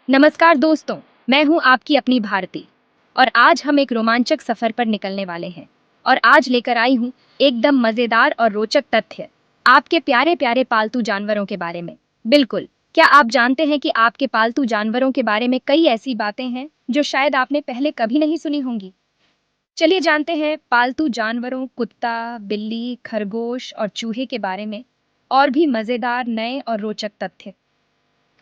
नमस्कार दोस्तों, मैं हूं आपकी अपनी भारती और आज हम एक रोमांचक सफर पर निकलने वाले हैं। और आज लेकर आई हूं एकदम मजेदार और रोचक तथ्य आपके प्यारे प्यारे पालतू जानवरों के बारे में। बिल्कुल, क्या आप जानते हैं कि आपके पालतू जानवरों के बारे में कई ऐसी बातें हैं जो शायद आपने पहले कभी नहीं सुनी होंगी। चलिए जानते हैं पालतू जानवरों कुत्ता, बिल्ली, खरगोश और चूहे के बारे में और भी मजेदार नए और रोचक तथ्य।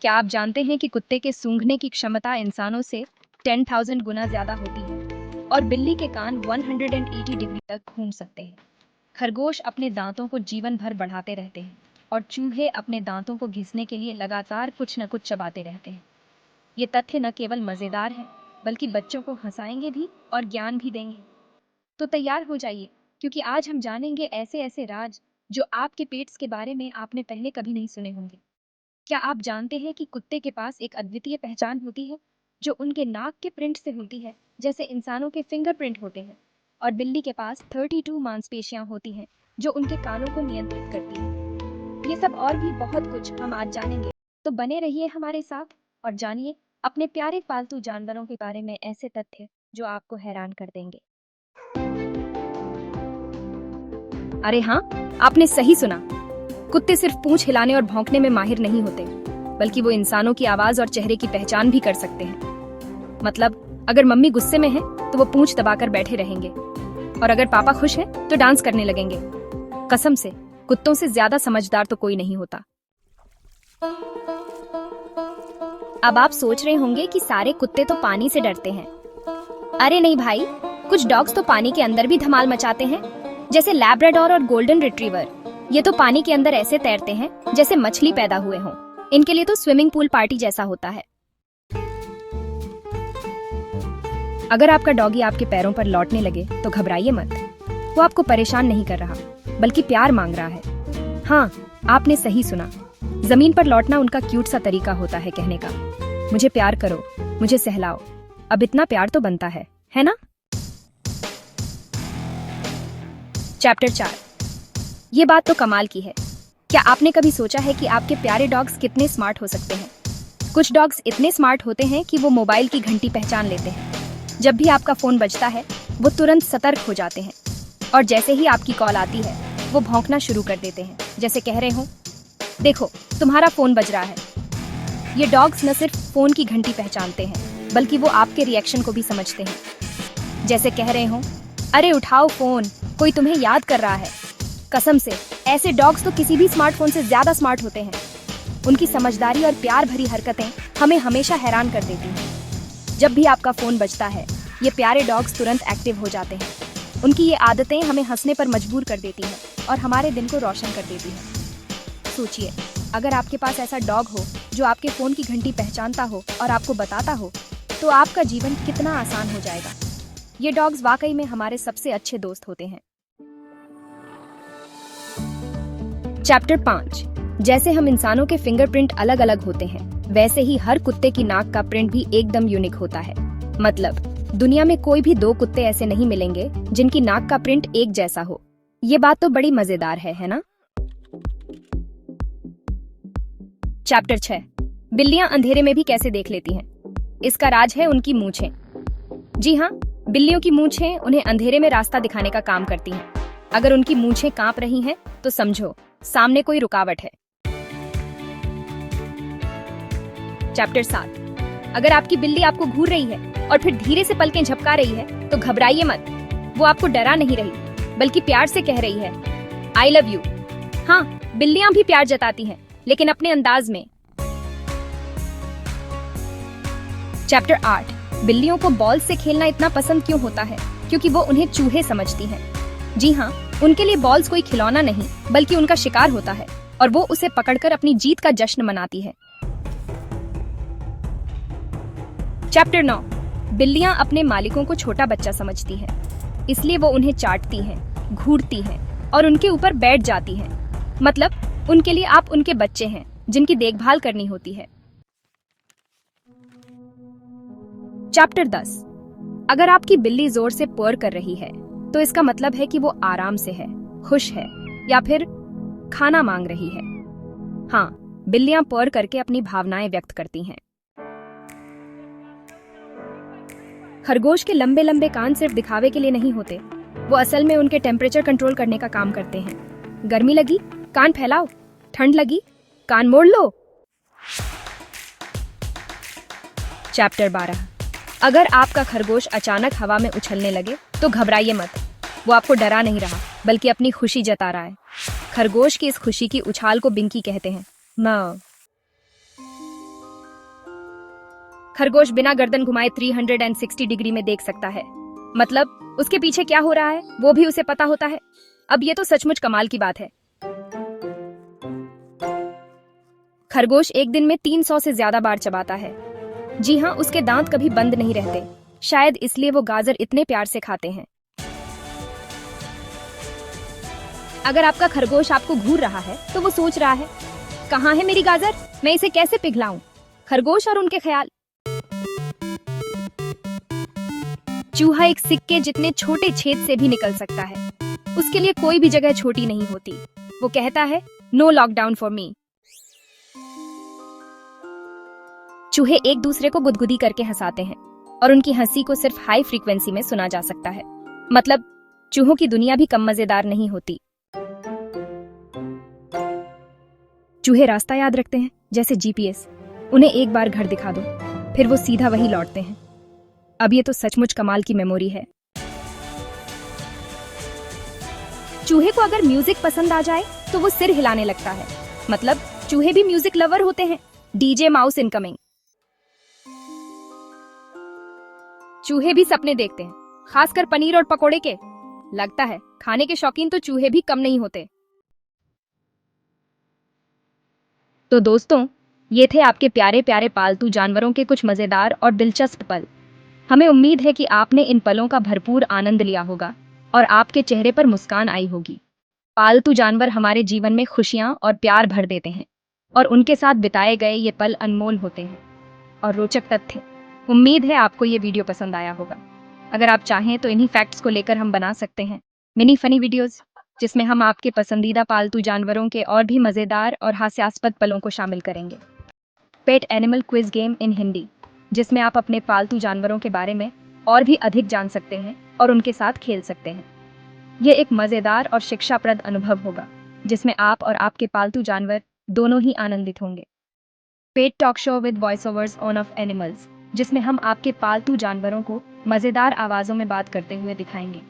क्या आप जानते हैं कि कुत्ते के सूंघने की क्षमता इंसानों से 10,000 गुना ज्यादा होती है और बिल्ली के कान 180 डिग्री तक घूम सकते हैं। खरगोश अपने दांतों को जीवन भर बढ़ाते रहते हैं और चूहे अपने दांतों को घिसने के लिए लगातार कुछ न कुछ चबाते रहते हैं। ये तथ्य न केवल मजेदार है बल्कि बच्चों को हंसाएंगे भी और ज्ञान भी देंगे। तो तैयार हो जाइए, क्योंकि आज हम जानेंगे ऐसे ऐसे राज जो आपके पेट्स के बारे में आपने पहले कभी नहीं सुने होंगे। क्या आप जानते हैं कि कुत्ते के पास एक अद्वितीय पहचान होती है जो उनके नाक के प्रिंट से होती है, जैसे इंसानों के फिंगरप्रिंट होते हैं। और बिल्ली के पास 32 मांसपेशियां होती हैं जो उनके कानों को नियंत्रित करती हैं। ये सब और भी बहुत कुछ हम आज जानेंगे। तो बने रहिए हमारे साथ और जानिए अपने प्यारे पालतू जानवरों के बारे में ऐसे तथ्य जो आपको हैरान कर देंगे। अरे हाँ, आपने सही सुना। कुत्ते सिर्फ पूंछ हिलाने और भौंकने में माहिर नहीं होते, बल्कि वो इंसानों की आवाज और चेहरे की पहचान भी कर सकते हैं। मतलब अगर मम्मी गुस्से में है तो वो पूंछ दबाकर बैठे रहेंगे, और अगर पापा खुश हैं तो डांस करने लगेंगे। कसम से, कुत्तों से ज्यादा समझदार तो कोई नहीं होता। अब आप सोच रहे होंगे कि सारे कुत्ते तो पानी से डरते हैं। अरे नहीं भाई, कुछ डॉग्स तो पानी के अंदर भी धमाल मचाते हैं, जैसे लैब्राडोर और गोल्डन रिट्रीवर। ये तो पानी के अंदर ऐसे तैरते हैं जैसे मछली पैदा हुए हों। इनके लिए तो स्विमिंग पूल पार्टी जैसा होता है। अगर आपका डॉगी आपके पैरों पर लौटने लगे तो घबराइए मत। वो आपको परेशान नहीं कर रहा, बल्कि प्यार मांग रहा है। हाँ, आपने सही सुना। जमीन पर लौटना उनका क्यूट सा तरीका होता है कहने का, मुझे प्यार करो, मुझे सहलाओ। अब इतना प्यार तो बनता है ना? चैप्टर 4। ये बात तो कमाल की है। क्या आपने कभी सोचा है कि आपके प्यारे डॉग्स कितने स्मार्ट हो सकते हैं? कुछ डॉग्स इतने स्मार्ट होते हैं कि वो मोबाइल की घंटी पहचान लेते हैं। जब भी आपका फोन बजता है वो तुरंत सतर्क हो जाते हैं, और जैसे ही आपकी कॉल आती है वो भौंकना शुरू कर देते हैं, जैसे कह रहे हो, देखो तुम्हारा फोन बज रहा है। ये डॉग्स न सिर्फ फोन की घंटी पहचानते हैं, बल्कि वो आपके रिएक्शन को भी समझते हैं, जैसे कह रहे हो, अरे उठाओ फोन, कोई तुम्हें याद कर रहा है। कसम से, ऐसे डॉग्स तो किसी भी स्मार्टफोन से ज्यादा स्मार्ट होते हैं। उनकी समझदारी और प्यार भरी हरकतें हमें हमेशा हैरान कर देती हैं। जब भी आपका फोन बजता है ये प्यारे डॉग्स तुरंत एक्टिव हो जाते हैं। उनकी ये आदतें हमें हंसने पर मजबूर कर देती हैं और हमारे दिन को रोशन कर देती हैं। सोचिए, अगर आपके पास ऐसा डॉग हो जो आपके फोन की घंटी पहचानता हो और आपको बताता हो, तो आपका जीवन कितना आसान हो जाएगा। ये डॉग्स वाकई में हमारे सबसे अच्छे दोस्त होते हैं। चैप्टर 5। जैसे हम इंसानों के फिंगरप्रिंट अलग अलग होते हैं, वैसे ही हर कुत्ते की नाक का प्रिंट भी एकदम यूनिक होता है। मतलब दुनिया में कोई भी दो कुत्ते ऐसे नहीं मिलेंगे जिनकी नाक का प्रिंट एक जैसा हो। ये बात तो बड़ी मजेदार है ना? चैप्टर 6। बिल्लियां अंधेरे में भी कैसे देख लेती हैं? इसका राज है उनकी मूंछें। जी हाँ, बिल्लियों की मूंछें उन्हें अंधेरे में रास्ता दिखाने का काम करती हैं। अगर उनकी मूंछें कांप रही हैं, तो समझो सामने कोई रुकावट है। चैप्टर 7। अगर आपकी बिल्ली आपको घूर रही है और फिर धीरे से पलकें झपका रही है, तो घबराइए मत। वो आपको डरा नहीं रही, बल्कि प्यार से कह रही है, आई लव यू। हाँ, बिल्लियां भी प्यार जताती हैं, लेकिन अपने अंदाज में। चैप्टर 8। बिल्लियों को बॉल से खेलना इतना पसंद क्यों होता है? क्योंकि वो उन्हें चूहे समझती हैं। जी हाँ, उनके लिए बॉल्स कोई खिलौना नहीं, बल्कि उनका शिकार होता है, और वो उसे पकड़कर अपनी जीत का जश्न मनाती है। चैप्टर 9। बिल्लियां अपने मालिकों को छोटा बच्चा समझती हैं, इसलिए वो उन्हें चाटती हैं, घूरती हैं और उनके ऊपर बैठ जाती हैं। मतलब उनके लिए आप उनके बच्चे हैं जिनकी देखभाल करनी होती है। चैप्टर 10। अगर आपकी बिल्ली जोर से पर्र कर रही है, तो इसका मतलब है कि वो आराम से है, खुश है, या फिर खाना मांग रही है। हाँ, बिल्लियां पर्र करके अपनी भावनाएं व्यक्त करती हैं। खरगोश के लंबे लंबे कान सिर्फ दिखावे के लिए नहीं होते, वो असल में उनके टेम्परेचर कंट्रोल करने का काम करते हैं। गर्मी लगी, कान फैलाओ, ठंड लगी, कान मोड़ लो। चैप्टर 12। अगर आपका खरगोश अचानक हवा में उछलने लगे तो घबराइए मत, वो आपको डरा नहीं रहा बल्कि अपनी खुशी जता रहा है। खरगोश की इस खुशी की उछाल को बिंकी कहते हैं। खरगोश बिना गर्दन घुमाए 360 डिग्री में देख सकता है, मतलब उसके पीछे क्या हो रहा है वो भी उसे पता होता है। अब ये तो सचमुच कमाल की बात है। खरगोश एक दिन में 300 से ज्यादा बार चबाता है। जी हाँ, उसके दांत कभी बंद नहीं रहते, शायद इसलिए वो गाजर इतने प्यार से खाते हैं। अगर आपका खरगोश आपको घूर रहा है तो वो सोच रहा है, कहाँ है मेरी गाजर, मैं इसे कैसे पिघलाऊं। खरगोश और उनके ख्याल। चूहा एक सिक्के जितने छोटे छेद से भी निकल सकता है, उसके लिए कोई भी जगह छोटी नहीं होती। वो कहता है, नो लॉकडाउन फॉर मी। चूहे एक दूसरे को गुदगुदी करके हंसाते हैं और उनकी हंसी को सिर्फ हाई फ्रीक्वेंसी में सुना जा सकता है। मतलब चूहों की दुनिया भी कम मजेदार नहीं होती। चूहे रास्ता याद रखते हैं जैसे जीपीएस। उन्हें एक बार घर दिखा दो, फिर वो सीधा वही लौटते हैं। अब ये तो सचमुच कमाल की मेमोरी है। चूहे को अगर म्यूजिक पसंद आ जाए तो वो सिर हिलाने लगता है, मतलब चूहे भी म्यूजिक लवर होते हैं। DJ mouse incoming. चूहे भी सपने देखते हैं, खासकर पनीर और पकोड़े के। लगता है खाने के शौकीन तो चूहे भी कम नहीं होते। तो दोस्तों, ये थे आपके प्यारे प्यारे पालतू जानवरों के कुछ मजेदार और दिलचस्प पल। हमें उम्मीद है कि आपने इन पलों का भरपूर आनंद लिया होगा और आपके चेहरे पर मुस्कान आई होगी। पालतू जानवर हमारे जीवन में खुशियां और प्यार भर देते हैं और उनके साथ बिताए गए ये पल अनमोल होते हैं और रोचक तथ्य। उम्मीद है आपको ये वीडियो पसंद आया होगा। अगर आप चाहें तो इन्हीं फैक्ट्स को लेकर हम बना सकते हैं मिनी फनी वीडियोस, जिसमें हम आपके पसंदीदा पालतू जानवरों के और भी मजेदार और हास्यास्पद पलों को शामिल करेंगे। Pet animal quiz game in Hindi, जिसमें आप अपने पालतू जानवरों के बारे में और भी अधिक जान सकते हैं और उनके साथ खेल सकते हैं। ये एक मजेदार और शिक्षाप्रद अनुभव होगा जिसमें आप और आपके पालतू जानवर दोनों ही आनंदित होंगे। Pet talk show with voice overs of animals, जिसमें हम आपके पालतू जानवरों को मजेदार आवाजों में बात करते हुए दिखाएंगे।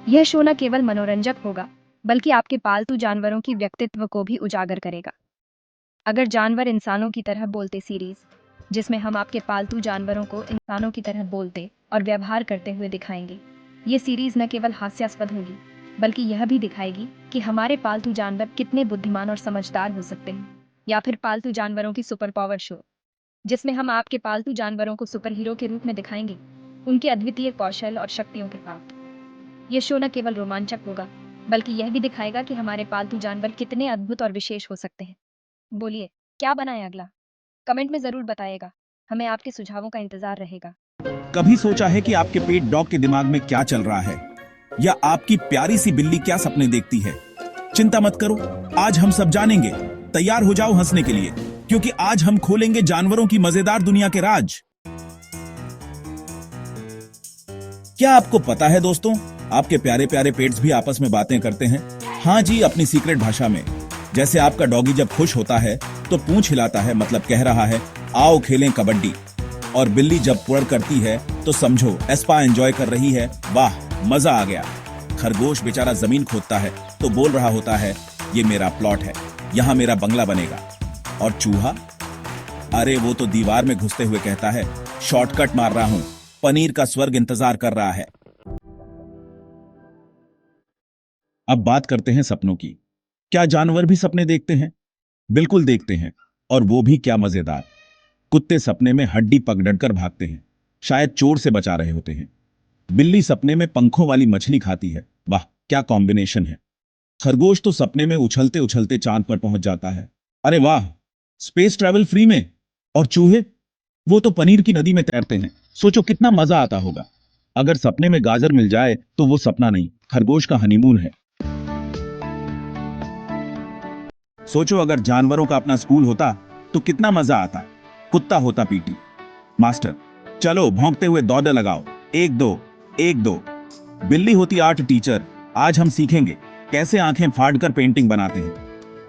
यह शो न केवल मनोरंजक होगा बल्कि आपके पालतू जानवरों की व्यक्तित्व को भी उजागर करेगा। अगर जानवर इंसानों की तरह बोलते सीरीज, जिसमें हम आपके पालतू जानवरों को इंसानों की तरह बोलते और व्यवहार करते हुए दिखाएंगे। ये सीरीज न केवल हास्यास्पद होगी बल्कि यह भी दिखाएगी कि हमारे पालतू जानवर कितने बुद्धिमान और समझदार हो सकते हैं। या फिर पालतू जानवरों की सुपर पावर शो, जिसमें हम आपके पालतू जानवरों को सुपर हीरो के रूप में दिखाएंगे, उनके अद्वितीय कौशल और शक्तियों के साथ। ये शो न केवल रोमांचक होगा बल्कि यह भी दिखाएगा कि हमारे पालतू जानवर कितने अद्भुत और विशेष हो सकते हैं। बोलिए, क्या बनाए अगला? कमेंट में जरूर बताइएगा, हमें आपके सुझावों का इंतजार रहेगा। कभी सोचा है कि आपके पेट डॉग के दिमाग में क्या चल रहा है, या आपकी प्यारी सी बिल्ली क्या सपने देखती है? चिंता मत करो, आज हम सब जानेंगे। तैयार हो जाओ हंसने के लिए, क्योंकि आज हम खोलेंगे जानवरों की मजेदार दुनिया के राज। क्या आपको पता है दोस्तों, आपके प्यारे प्यारे पेट्स भी आपस में बातें करते हैं। हाँ जी, अपनी सीक्रेट भाषा में। जैसे आपका डॉगी जब खुश होता है तो पूंछ हिलाता है, मतलब कह रहा है आओ खेलें कबड्डी। और बिल्ली जब पुड़ करती है तो समझो स्पा एंजॉय कर रही है, वाह मजा आ गया। खरगोश बेचारा जमीन खोदता है तो बोल रहा होता है ये मेरा प्लॉट है, यहाँ मेरा बंगला बनेगा। और चूहा, अरे वो तो दीवार में घुसते हुए कहता है शॉर्टकट मार रहा हूं, पनीर का स्वर्ग इंतजार कर रहा है। अब बात करते हैं सपनों की। क्या जानवर भी सपने देखते हैं? बिल्कुल देखते हैं, और वो भी क्या मजेदार। कुत्ते सपने में हड्डी पकड़कर भागते हैं, शायद चोर से बचा रहे होते हैं। बिल्ली सपने में पंखों वाली मछली खाती है, वाह क्या कॉम्बिनेशन है। खरगोश तो सपने में उछलते उछलते चांद पर पहुंच जाता है, अरे वाह स्पेस ट्रैवल फ्री में। और चूहे, वो तो पनीर की नदी में तैरते हैं, सोचो कितना मजा आता होगा। अगर सपने में गाजर मिल जाए तो वो सपना नहीं, खरगोश का हनीमून है। सोचो अगर जानवरों का अपना स्कूल होता तो कितना मजा आता। कुत्ता होता पीटी मास्टर, चलो भौंकते हुए दौड़ लगाओ। एक दो, एक दो। बिल्ली होती आर्ट टीचर। आज हम सीखेंगे कैसे आंखें फाड़कर पेंटिंग बनाते हैं।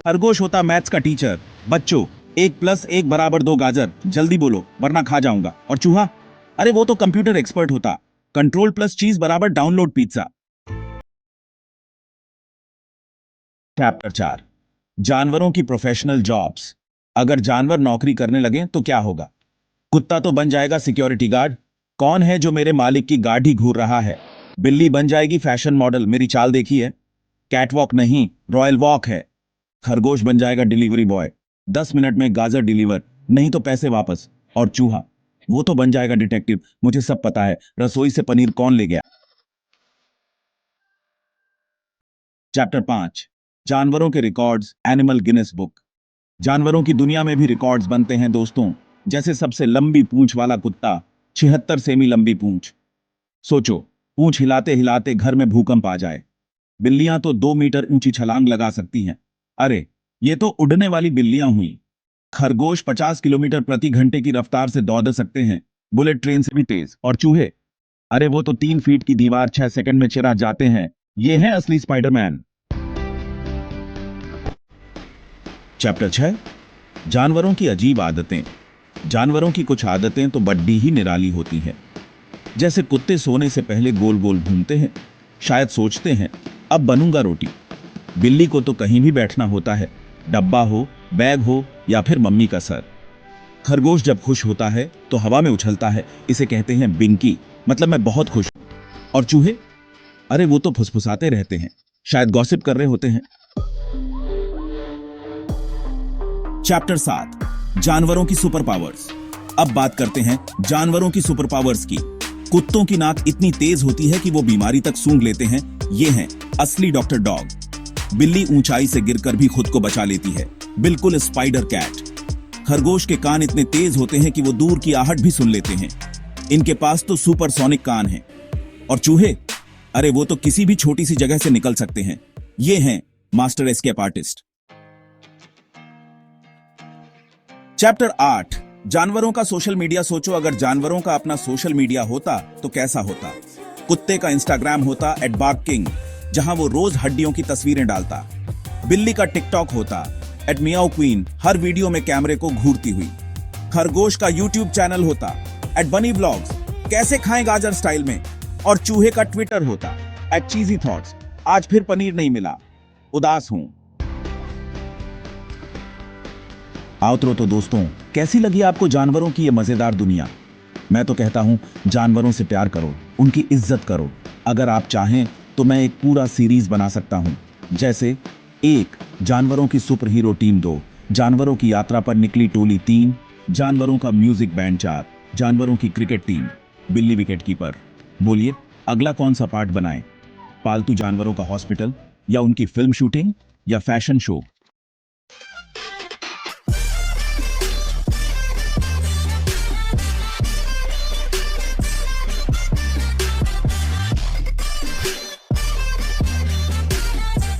खरगोश होता मैथ्स का टीचर। बच्चों, 1+1 = 2 गाजर, जल्दी बोलो वरना खा जाऊंगा। और चूहा, अरे वो तो कंप्यूटर एक्सपर्ट होता। कंट्रोल प्लस चीज बराबर डाउनलोड पिज्जा। चैप्टर 4, जानवरों की प्रोफेशनल जॉब्स। अगर जानवर नौकरी करने लगे तो क्या होगा? कुत्ता तो बन जाएगा सिक्योरिटी गार्ड। कौन है जो मेरे मालिक की गाड़ी घूर रहा है? बिल्ली बन जाएगी फैशन मॉडल, मेरी चाल देखी है। कैटवॉक नहीं, रॉयल वॉक है। खरगोश बन जाएगा डिलीवरी बॉय, 10 मिनट में गाजर डिलीवर, नहीं तो पैसे वापस। और चूहा, वो तो बन जाएगा डिटेक्टिव, मुझे सब पता है, रसोई से पनीर कौन ले गया। चैप्टर 5, जानवरों के रिकॉर्ड्स, एनिमल गिनेस बुक। जानवरों की दुनिया में भी रिकॉर्ड्स बनते हैं दोस्तों। जैसे सबसे लंबी पूंछ वाला कुत्ता, 76 सेमी लंबी पूंछ। सोचो, पूंछ हिलाते हिलाते घर में भूकंप आ जाए। बिल्लियां तो 2 मीटर ऊंची छलांग लगा सकती हैं। अरे, ये तो उड़ने वाली बिल्लियां हुई। खरगोश 50 किलोमीटर प्रति घंटे की रफ्तार से दौड़ सकते हैं, बुलेट ट्रेन से भी तेज। और चूहे, अरे वो तो 3 फीट की दीवार 6 सेकंड में चिरा जाते हैं। ये है असली स्पाइडरमैन। चैप्टर 6, जानवरों की अजीब आदतें। जानवरों की कुछ आदतें तो बड्डी ही निराली होती हैं। जैसे कुत्ते सोने से पहले गोल गोल घूमते हैं, शायद सोचते हैं अब बनूंगा रोटी। बिल्ली को तो कहीं भी बैठना होता है, डब्बा हो, बैग हो या फिर मम्मी का सर। खरगोश जब खुश होता है तो हवा में उछलता है, इसे कहते हैं बिंकी, मतलब मैं बहुत खुश हूं। और चूहे, अरे वो तो फुसफुसाते रहते हैं, शायद गॉसिप कर रहे होते हैं। चैप्टर 7, जानवरों की सुपर पावर्स। अब बात करते हैं जानवरों की सुपर पावर्स की। कुत्तों की नाक इतनी तेज होती है कि वो बीमारी तक सूंघ लेते हैं। ये हैं असली डॉक्टर डॉग। बिल्ली ऊंचाई से गिरकर भी खुद को बचा लेती है, बिल्कुल स्पाइडर कैट। खरगोश के कान इतने तेज होते हैं कि वो दूर की आहट भी सुन लेते हैं। इनके पास तो सुपरसोनिक कान हैं। और चूहे, अरे वो तो किसी भी छोटी सी जगह से निकल सकते हैं। ये हैं मास्टर एस्केप आर्टिस्ट। चैप्टर 8, जानवरों का सोशल मीडिया। सोचो अगर जानवरों का अपना सोशल मीडिया होता तो कैसा होता। कुत्ते का इंस्टाग्राम होता @barking, जहां वो रोज हड्डियों की तस्वीरें डालता। बिल्ली का टिकटॉक होता @meow queen, हर वीडियो में कैमरे को घूरती हुई। खरगोश का यूट्यूब चैनल होता @bunny vlogs, कैसे खाएं गाजर स्टाइल में। और चूहे का ट्विटर होता @cheesy thoughts, आज फिर पनीर नहीं मिला, उदास हूं। आउटरो तो दोस्तों, कैसी लगी आपको जानवरों की ये मजेदार दुनिया? मैं तो कहता हूं जानवरों से प्यार करो, उनकी इज्जत करो। अगर आप चाहें तो मैं एक पूरा सीरीज बना सकता हूं, जैसे 1, जानवरों की सुपर हीरो टीम 2, जानवरों की यात्रा पर निकली टोली 3, जानवरों का म्यूजिक बैंड 4, जानवरों की क्रिकेट टीम, बिल्ली विकेट कीपर। बोलिए अगला कौन सा पार्ट बनाएं? पालतू जानवरों का हॉस्पिटल, या उनकी फिल्म शूटिंग, या फैशन शो?